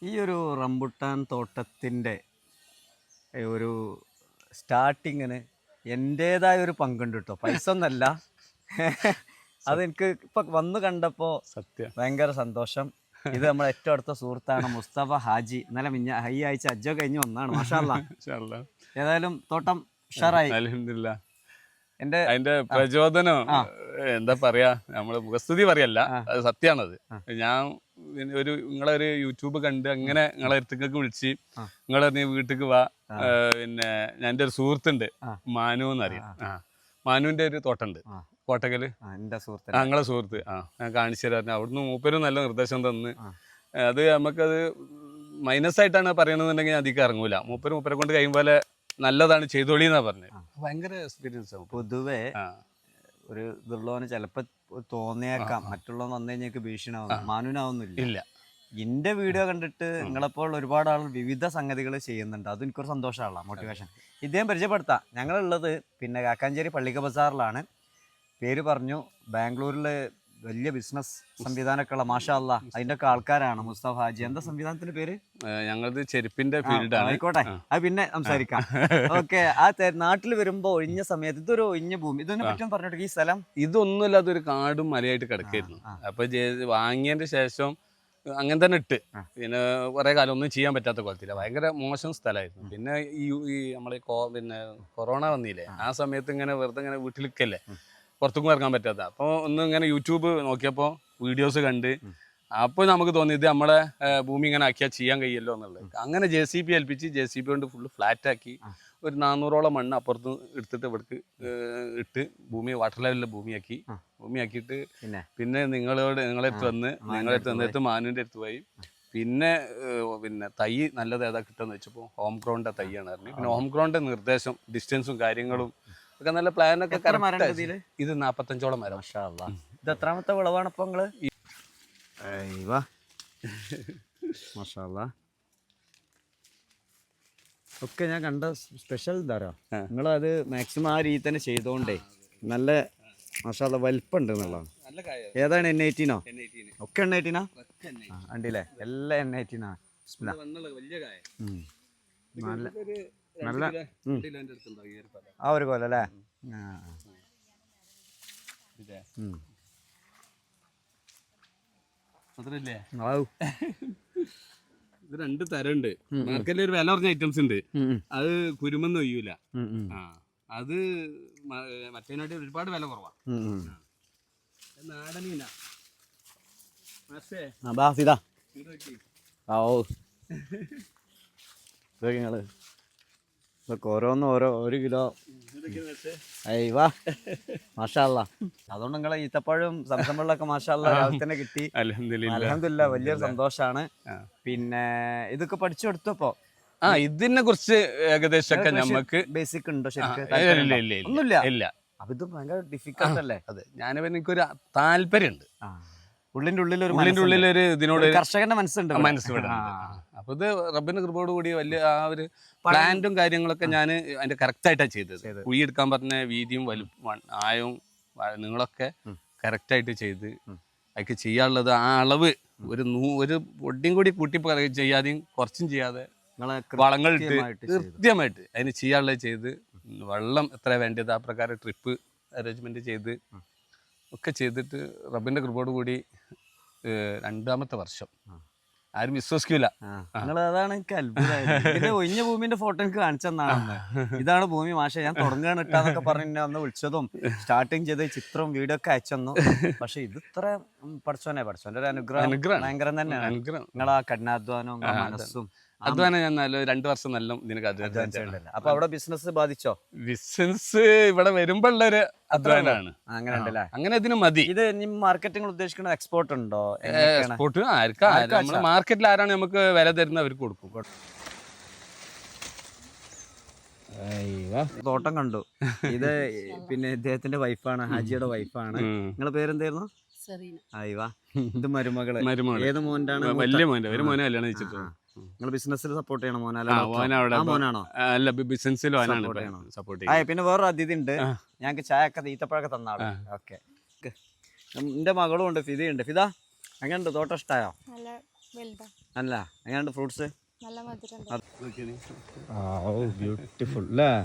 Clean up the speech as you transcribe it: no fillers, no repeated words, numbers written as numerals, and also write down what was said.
ഈ ഒരു റംബുട്ടാൻ തോട്ടത്തിൻ്റെ ഒരു സ്റ്റാർട്ടിങ്ങിന് എൻ്റേതായ ഒരു പങ്കുണ്ട് കേട്ടോ, പൈസ ഒന്നല്ല. അതെനിക്ക് ഇപ്പം വന്ന് കണ്ടപ്പോൾ സത്യം ഭയങ്കര സന്തോഷം. ഇത് നമ്മുടെ ഏറ്റവും അടുത്ത സുഹൃത്താണ് മുസ്തഫ ഹാജി. ഇന്നലെ ഈ ആഴ്ച ഹജ്ജോ കഴിഞ്ഞ് വന്നാണ്. മാഷാ അല്ലാ. ഏതായാലും തോട്ടം ഉഷാറായി. അൽഹംദുലില്ലാ. എൻ്റെ അതിന്റെ പ്രചോദനം എന്താ പറയാ, നമ്മള് മുഖസ്തുതി പറയല്ല, അത് സത്യാണത്. ഞാൻ നിങ്ങളെ ഒരു യൂട്യൂബ് കണ്ട് അങ്ങനെ നിങ്ങളെ അടുത്തേക്ക് വിളിച്ച് നിങ്ങളെ വീട്ടിലേക്ക് വാ. പിന്നെ ഞാൻ എൻ്റെ ഒരു സുഹൃത്തുണ്ട്, മാനു എന്നറിയാം. മാനുവിന്റെ ഒരു തോട്ടമുണ്ട് കോട്ടക്കല്, ഞങ്ങളെ സുഹൃത്ത്. ഞാൻ കാണിച്ചു തരാം. അവിടുന്ന് മൂപ്പരും നല്ല നിർദ്ദേശം തന്ന്. അത് നമുക്കത് മൈനസ് ആയിട്ടാണ് പറയണമെന്നുണ്ടെങ്കിൽ അധികം ഇറങ്ങൂല. മൂപ്പരെ കൊണ്ട് കഴിയുമ്പോലെ നല്ലതാണ്, ചെയ്തോളി എന്നാ പറഞ്ഞത്. ഭയങ്കര എക്സ്പീരിയൻസ് ആവും. പൊതുവെ ഒരു ഇതുള്ളവന് ചിലപ്പോൾ തോന്നിയേക്കാം മറ്റുള്ളവൻ വന്നു കഴിഞ്ഞാൽ ഭീഷണിയാവുന്നു. മാനുവിനാവുന്നില്ല. ഇല്ല. എൻ്റെ വീഡിയോ കണ്ടിട്ട് നിങ്ങളെപ്പോൾ ഒരുപാട് ആൾ വിവിധ സംഗതികൾ ചെയ്യുന്നുണ്ട്. അത് എനിക്കൊരു സന്തോഷമുള്ള മോട്ടിവേഷൻ. ഇദ്ദേഹം പരിചയപ്പെടുത്താം. ഞങ്ങളുള്ളത് പിന്നെ കാക്കാഞ്ചേരി പള്ളിക്ക ബസാറിലാണ്. പേര് പറഞ്ഞു, ബാംഗ്ലൂരിൽ വലിയ ബിസിനസ് സംവിധാനമൊക്കെ ഉള്ള മാഷാ അല്ലാ അതിൻ്റെ ഒക്കെ ആൾക്കാരാണ് മുസ്തഫ ഹാജി. എന്താ സംവിധാനത്തിന്റെ പേര്? ഞങ്ങളത് ചെരുപ്പിന്റെ ഫീൽഡാണ്. ആയിക്കോട്ടെ, അത് പിന്നെ സംസാരിക്കാം. ഓക്കെ. ആ നാട്ടിൽ വരുമ്പോ ഒഴിഞ്ഞ സമയത്ത് ഇതൊരു ഒഴിഞ്ഞ ഭൂമി, ഇതിനെ പറ്റി പറഞ്ഞിട്ട് ഈ സ്ഥലം ഇതൊന്നുമില്ല, അതൊരു കാടും മലയായിട്ട് കിടക്കായിരുന്നു. അപ്പൊ വാങ്ങിയതിന്റെ ശേഷം അങ്ങനെ തന്നെ ഇട്ട് പിന്നെ കുറെ കാലം ഒന്നും ചെയ്യാൻ പറ്റാത്ത കുളത്തില്ല, ഭയങ്കര മോശം സ്ഥലമായിരുന്നു. പിന്നെ ഈ നമ്മളെ പിന്നെ കൊറോണ വന്നില്ലേ, ആ സമയത്ത് ഇങ്ങനെ വെറുതെ ഇങ്ങനെ വീട്ടിലിരിക്കല്ലേ, പുറത്തേക്കും ഇറങ്ങാൻ പറ്റാത്ത. അപ്പോൾ ഒന്ന് ഇങ്ങനെ യൂട്യൂബ് നോക്കിയപ്പോൾ വീഡിയോസ് കണ്ട് അപ്പോൾ നമുക്ക് തോന്നി ഇത് നമ്മളെ ഭൂമി ഇങ്ങനെ ആക്കിയാൽ ചെയ്യാൻ കഴിയല്ലോ എന്നുള്ളത്. അങ്ങനെ JCB ഏൽപ്പിച്ച് JCB കൊണ്ട് ഫുള്ള് ഫ്ലാറ്റാക്കി ഒരു 400ഓളം മണ്ണ് അപ്പുറത്ത് എടുത്തിട്ട് ഇവിടേക്ക് ഇട്ട് വാട്ടർ ലെവലിലെ ഭൂമിയാക്കിയിട്ട് പിന്നെ നിങ്ങളടുത്ത് വന്നിട്ട് മാനുവിൻ്റെ അടുത്ത് പോയി. പിന്നെ തൈ നല്ലത് ഏതാ കിട്ടുമെന്ന് വെച്ചപ്പോൾ ഹോം ഗ്രൗണ്ടിൻ്റെ തൈയാണ് പറഞ്ഞു. പിന്നെ ഹോം ഗ്രൗണ്ടിൻ്റെ നിർദ്ദേശം, ഡിസ്റ്റൻസും കാര്യങ്ങളും ഒക്കെ നല്ല പ്ലാനൊക്കെ. ഇത് 45ഓളം മരം. ഇത് എത്രാമത്തെ വിളവാണ് ഇപ്പൊ നിങ്ങള്? ഒക്കെ ഞാൻ കണ്ട സ്പെഷ്യൽ ഇതാരോ നിങ്ങളത് മാക്സിമം ആ രീതി തന്നെ ചെയ്തോണ്ടേ നല്ല മാഷാ വലിപ്പുണ്ട് എന്നുള്ളതാണ്. ഏതാണ് N18 ഒക്കെ N18 കണ്ടില്ലേ, എല്ലാം N18 നല്ല ആ ഒരു കൊല അല്ലേ? ഇത് 2 തരമുണ്ട്. മാർക്കറ്റിൽ ഒരു വില പറഞ്ഞ ഐറ്റംസ് ഉണ്ട്. അത് കുരുമെന്ന് ഒയ്യൂല. അത് മറ്റേനായിട്ട് ഒരുപാട് വില കുറവാ. നാടനീന ഇതൊക്കെ ഓരോന്നും ഒരു കിലോ. മാഷാ അല്ലാ. അതുകൊണ്ട് നിങ്ങളെ ഈത്തപ്പഴം സംസമ്പളൊക്കെ മാഷാ അല്ലാ രാവിലെ തന്നെ കിട്ടി. അൽഹംദുലില്ലാ, വലിയൊരു സന്തോഷാണ്. പിന്നെ ഇതൊക്കെ പഠിച്ചു കൊടുത്തപ്പോ ഇതിനെ കുറിച്ച് ഏകദേശം നമുക്ക് ബേസിക് ഉണ്ടോ ശരിക്കും? ഇല്ല. അപ്പൊ ഇത് ഭയങ്കര ഡിഫിക്കൽട്ട് അല്ലേ? അതെ, എനിക്കൊരു താല്പര്യമുണ്ട്. ഉള്ളിന്റെ ഉള്ളിലൊരു ഇതിനോട് കർഷകന്റെ മനസ്സുണ്ട്. അപ്പൊ ഇത് റബ്ബിന്റെ കൃപയോട് കൂടി വലിയ ആ ഒരു പ്ലാന്റും കാര്യങ്ങളൊക്കെ ഞാൻ അതിന്റെ കറക്റ്റ് ആയിട്ടാണ് ചെയ്തത്. കുഴി എടുക്കാൻ പറഞ്ഞ വീതിയും ആയവും നിങ്ങളൊക്കെ കറക്റ്റായിട്ട് ചെയ്ത് അതിക്ക് ചെയ്യാനുള്ളത് ആ അളവ് ഒരു പൊടിയും കൂടി കൂട്ടി ചെയ്യാതെയും കുറച്ചും ചെയ്യാതെ വളങ്ങൾ ഇട്ട് കൃത്യമായിട്ട് അതിന് ചെയ്യാനുള്ളത് ചെയ്ത്, വെള്ളം എത്ര വേണ്ടത് ആ പ്രകാരം ട്രിപ്പ് അറേഞ്ച്മെന്റ് ചെയ്ത് ഒക്കെ ചെയ്തിട്ട് റബ്ബിന്റെ കൃപയോട് കൂടി 2ാമത്തെ വർഷം. ആരും വിശ്വസിക്കൂല. അതാണ് എനിക്ക് അത്ഭുതമായത്. ഒഴിഞ്ഞ ഭൂമിന്റെ ഫോട്ടോ എനിക്ക് കാണിച്ചെന്നാണ്. ഇതാണ് ഭൂമി മാഷെ, ഞാൻ തുടങ്ങാൻ ഇട്ടാന്നൊക്കെ പറഞ്ഞ് അന്ന് വിളിച്ചതും സ്റ്റാർട്ടിങ് ചെയ്ത ചിത്രവും വീഡിയോ ഒക്കെ അയച്ചെന്നു. പക്ഷെ ഇത് ഇത്ര പഠിച്ചോന്റെ ഒരു അനുഗ്രഹം, ഭയങ്കരം തന്നെയാണ്. നിങ്ങളാ കഠിനാധ്വാനവും മനസ്സും അധ്വാനം. ഞാൻ 2 വർഷം നല്ല ഇതിനൊക്കെ അപ്പൊ അവിടെ ബിസിനസ് ബാധിച്ചോ? ബിസിനസ് ഇവിടെ വരുമ്പോ ഉള്ളൊരു അധ്വാനാണ്. അങ്ങനെ ഇതിന് മതി. ഇത് മാർക്കറ്റിംഗ് ഉദ്ദേശിക്കുന്ന എക്സ്പോർട്ട് ഉണ്ടോ? എക്സ്പോർട്ട് നമ്മള് മാർക്കറ്റിൽ ആരാണ് നമുക്ക് വില തരുന്ന അവർക്ക് കൊടുക്കും. തോട്ടം കണ്ടു. ഇത് പിന്നെ ഇദ്ദേഹത്തിന്റെ വൈഫാണ്, ഹാജിയുടെ വൈഫാണ്. നിങ്ങളെ പേരെന്തായിരുന്നു? ഇത് മരുമകള്. ഏത് മോനാണ്? വലിയ മോന്റെ. ഒരു മോനെ കല്യാണം കഴിച്ചിട്ട്. നിങ്ങൾ ബിസിനസ്സിൽ സപ്പോർട്ട് ചെയ്യണം മോനാണോ? അല്ല, ബിസിനസ്സിൽ സപ്പോർട്ട് ചെയ്യും. പിന്നെ വേറൊരു അതിഥി ഉണ്ട്, ഞങ്ങൾക്ക് ചായ ഒക്കെ ഈത്തപ്പഴൊക്കെ തന്നാണ്. ഓക്കെ. എന്റെ മകളും ഉണ്ട്, ഫിദയുണ്ട്. ഫിദ എങ്ങനെയുണ്ട് തോട്ടം? ഇഷ്ടമായോ? അല്ല എങ്ങനെയുണ്ട് ഫ്രൂട്ട്സ്? നല്ല മധുരം ബ്യൂട്ടിഫുൾ അല്ലേ?